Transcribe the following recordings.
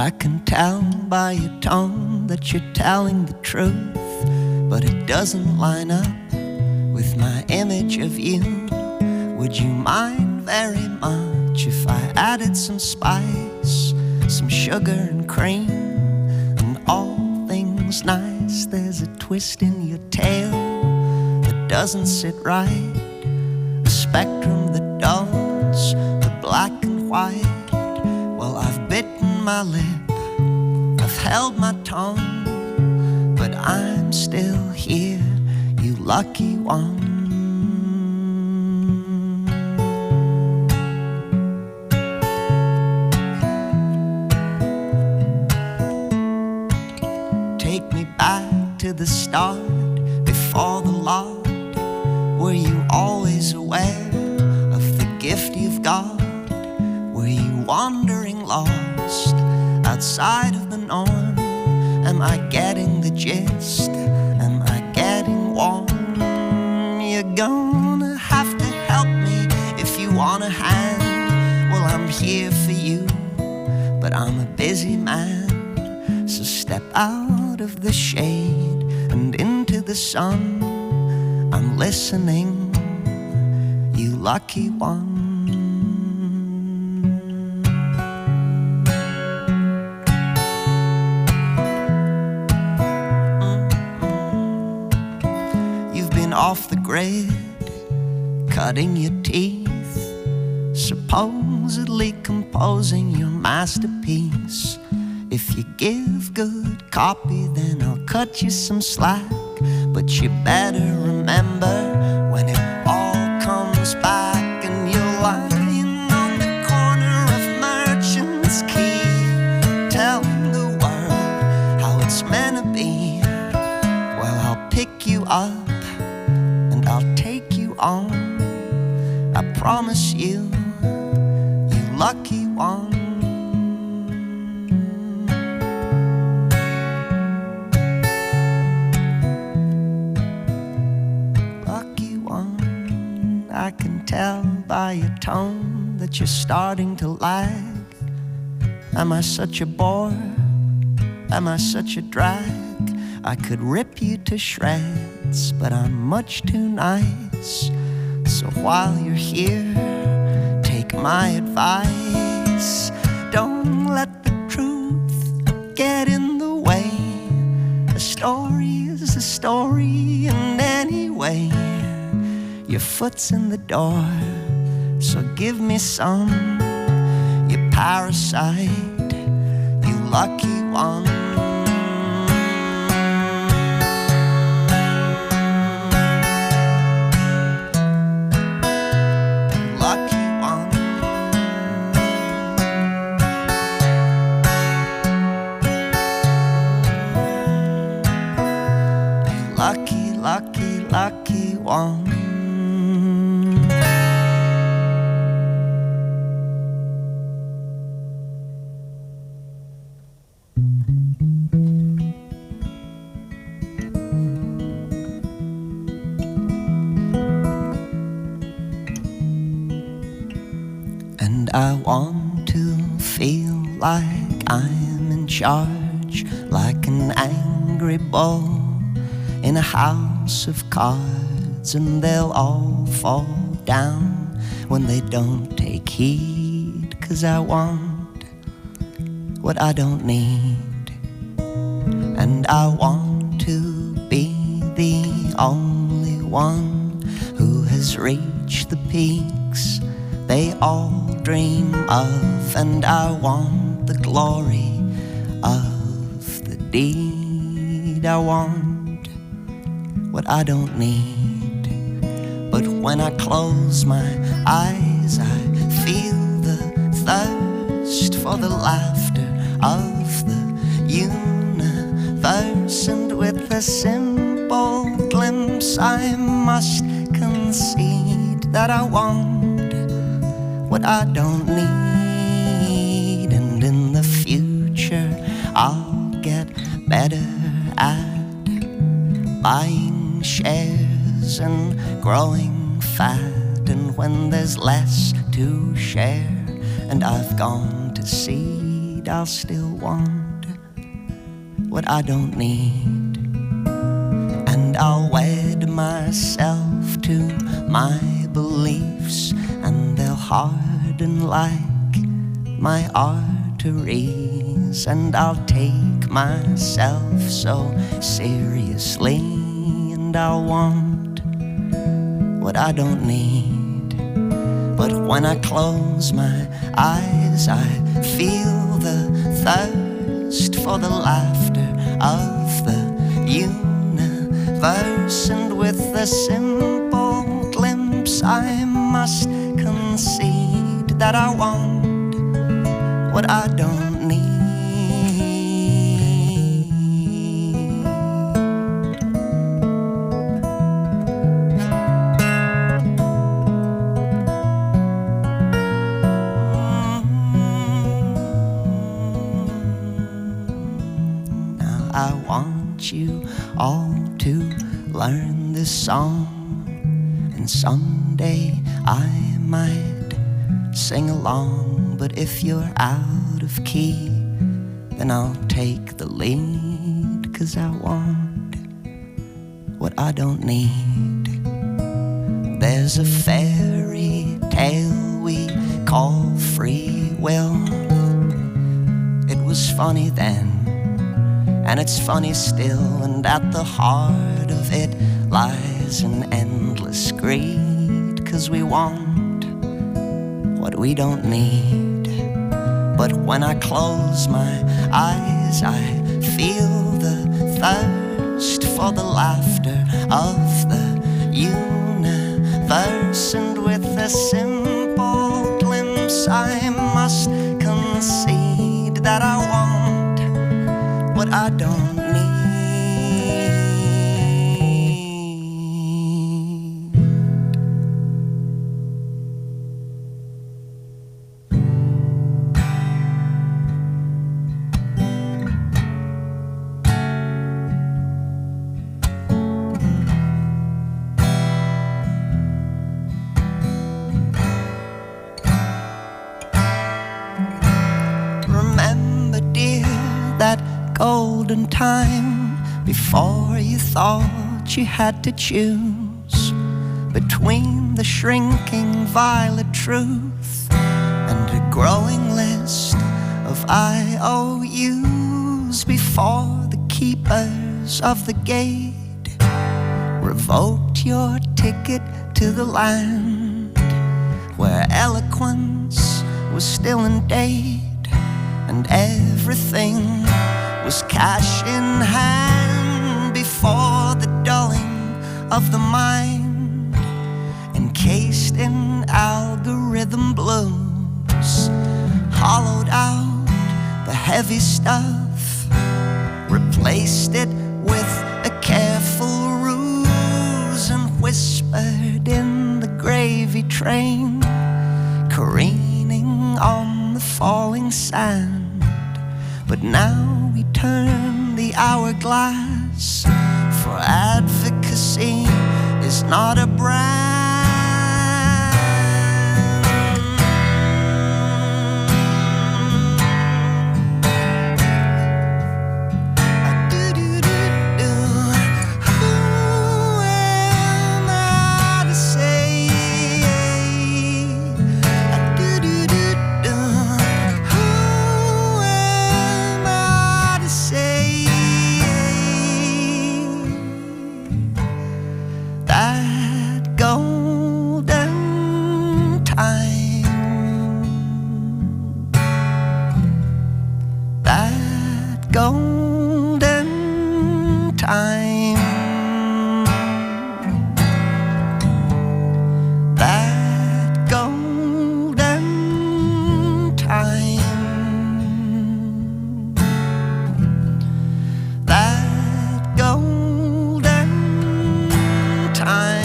I can tell by your tone that you're telling the truth, but it doesn't line up with my image of you. Would you mind very much if I added some spice, some sugar and cream, and all things nice? There's a twist in your tail that doesn't sit right, a spectrum that dulls the black and white. Well, I've bitten my lip, I've held my tongue, but I'm still here, you lucky one. Take me back to the start, before the Lord. Were you always aware of the gift you've got? Were you wandering lost outside of the norm? Am I getting the gist? Am I getting warm? You're gonna have to help me if you want a hand. Well, I'm here for you, but I'm a busy man. So step out of the shade and into the sun. I'm listening, you lucky one. Off the grid, cutting your teeth, supposedly composing your masterpiece. If you give good copy, then I'll cut you some slack. But you better remember when it all comes back and you're lying on the corner of Merchant's Quay, telling the world how it's meant to be. Well, I'll pick you up, I'll take you on, I promise you, you lucky one. Lucky one, I can tell by your tone that you're starting to lag. Am I such a bore? Am I such a drag? I could rip you to shreds, but I'm much too nice. So while you're here, take my advice. Don't let the truth get in the way. A story is a story, and anyway, your foot's in the door, so give me some, you parasite, you lucky one. Lucky one. And I want to feel like I'm in charge, like an angry bull in a house of cards, and they'll all fall down when they don't take heed. 'Cause I want what I don't need, and I want to be the only one who has reached the peaks they all dream of. And I want the glory of the deed. I want what I don't need, but when I close my eyes, I feel the thirst for the laughter of the universe. And with a simple glimpse, I must concede that I want what I don't need. And in the future, I'll get better at buying shares and growing fat. And when there's less to share and I've gone to seed, need, I'll still want what I don't need. And I'll wed myself to my beliefs, and they'll harden like my arteries. And I'll take myself so seriously, and I'll want what I don't need. But when I close my eyes, I feel the thirst for the laughter of the universe. And with a simple glimpse, I must concede that I want what I don't need. I want you all to learn this song, and someday I might sing along. But if you're out of key, then I'll take the lead, 'cause I want what I don't need. There's a fairy tale we call free will. It was funny then, and it's funny still, and at the heart of it lies an endless greed, 'cause we want what we don't need. But when I close my eyes, I feel the thirst for the laughter of the universe. And with a simple glimpse, I must concede that I want what I don't need. Remember, dear, that golden time before you thought you had to choose between the shrinking violet truth and a growing list of IOUs, before the keepers of the gate revoked your ticket to the land where eloquence was still in date and everything was cash in hand, before the dulling of the mind encased in algorithm blues hollowed out the heavy stuff, replaced it with a careful ruse, and whispered in the gravy train careening on the falling sand. But now we turn the hourglass, for advocacy is not a brand. Who am I to say? Who am I to say? That golden time, that golden time, that golden time, that golden time.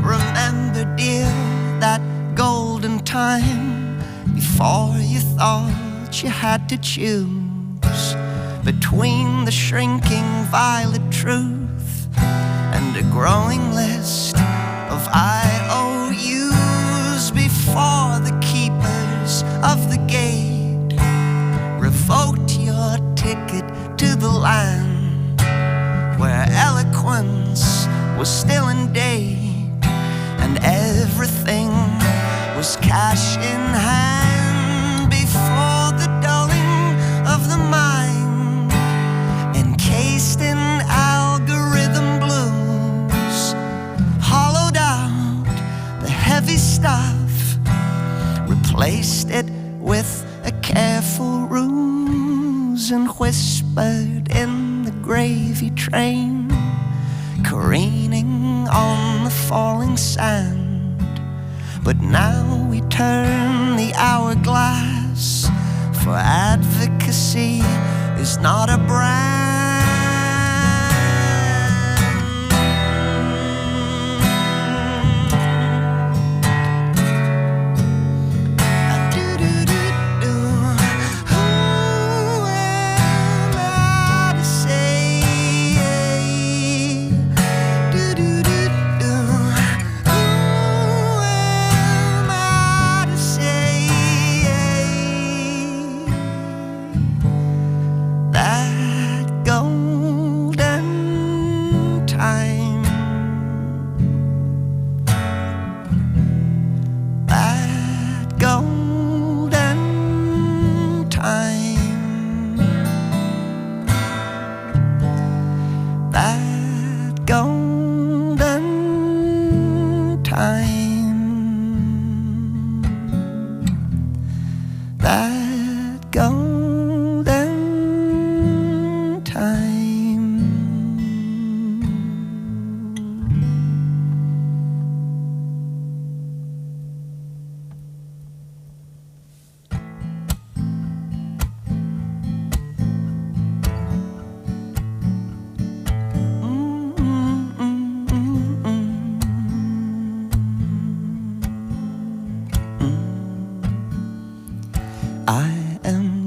Remember, dear, that golden time before you thought you had to choose between the shrinking violet truth and a growing list of IOUs, before the keepers of land where eloquence was still in date and everything was cash in hand before the dulling of the mind, encased in algorithm blues, hollowed out the heavy stuff, replaced it with a careful ruse, and whispered in the gravy train, careening on the falling sand. But now we turn the hourglass, for advocacy is not a brand.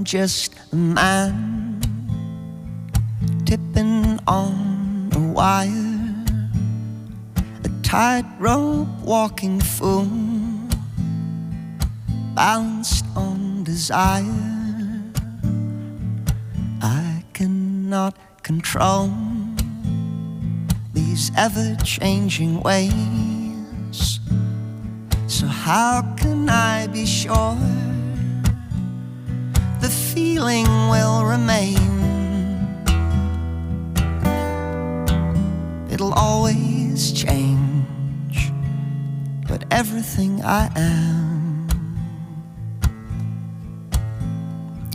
Just a man tipping on a wire, a tightrope walking fool, balanced on desire. I cannot control these ever-changing ways, so how can I be sure the feeling will remain? It'll always change, but everything I am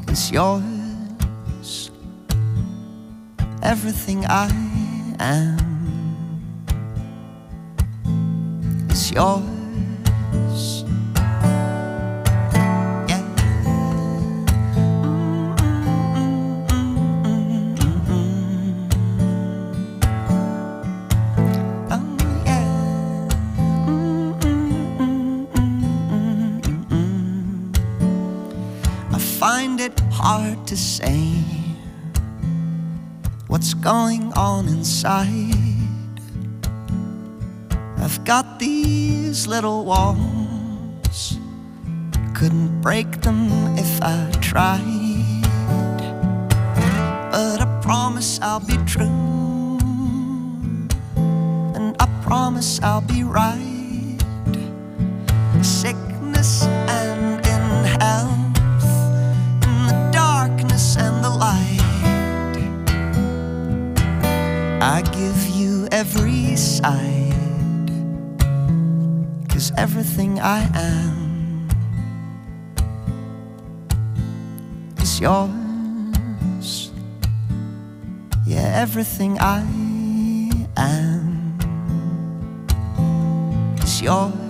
is yours. Everything I am is yours. Hard to say what's going on inside. I've got these little walls, couldn't break them if I tried, but I promise I'll be true, and I promise I'll be right. Sickness and in health, and the light, I give you every side, 'cause everything I am is yours. Yeah, everything I am is yours.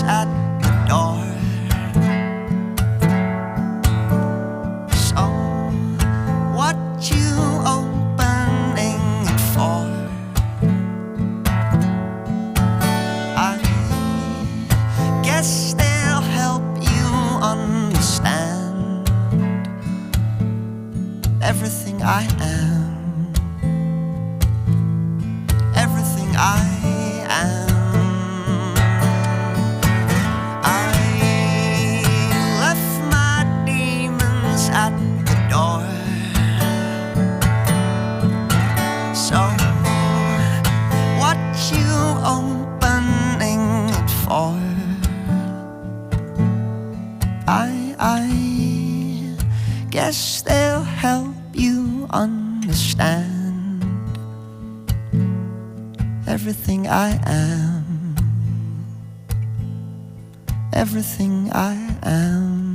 At the door, so what you opening it for? I guess they'll help you understand everything I am, everything I am. everything I am, everything I am.